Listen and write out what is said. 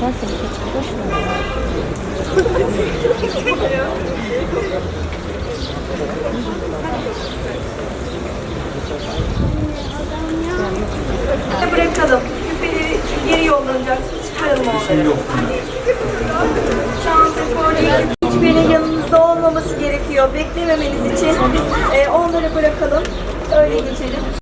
Geçerse bir tek boş ver. Bırakalım. Küpeleri geri yollanacaksınız. Çıkaralım onları. Çanta, kolye, hiçbirinin yanınızda olmaması gerekiyor. Beklememeniz için onları bırakalım. Öyle geçelim.